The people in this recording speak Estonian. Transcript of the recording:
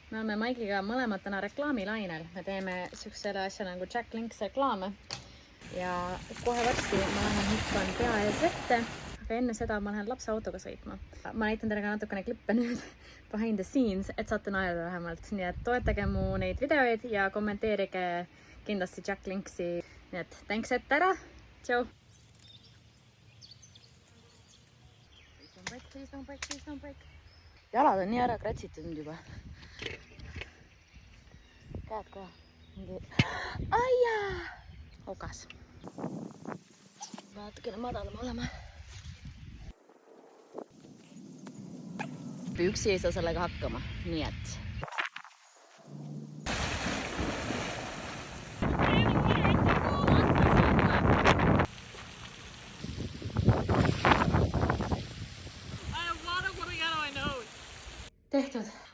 Me oleme Maigiga mõlemad täna reklaamilainel. Me teeme siuksele asja nagu Jack Links reklaame. Ja kohe varsti ma lähen hüppan pea ees vette, aga enne seda ma lähen lapse autoga sõitma. Ma näitan teile ka natukene klippe nüüd behind the scenes, et saate naerda vähemalt. Nii et toetage mu neid videoid ja kommenteerige kindlasti Jack Linksi. Nii et thanks ette ära. Tšau! Please don't break. Jalad on nii ära kratsitud nüüd juba. Käed ka. Aia! Okas. Natukene madalama olema. Üksi ei saa sellega hakkama, nii et. Tehtud.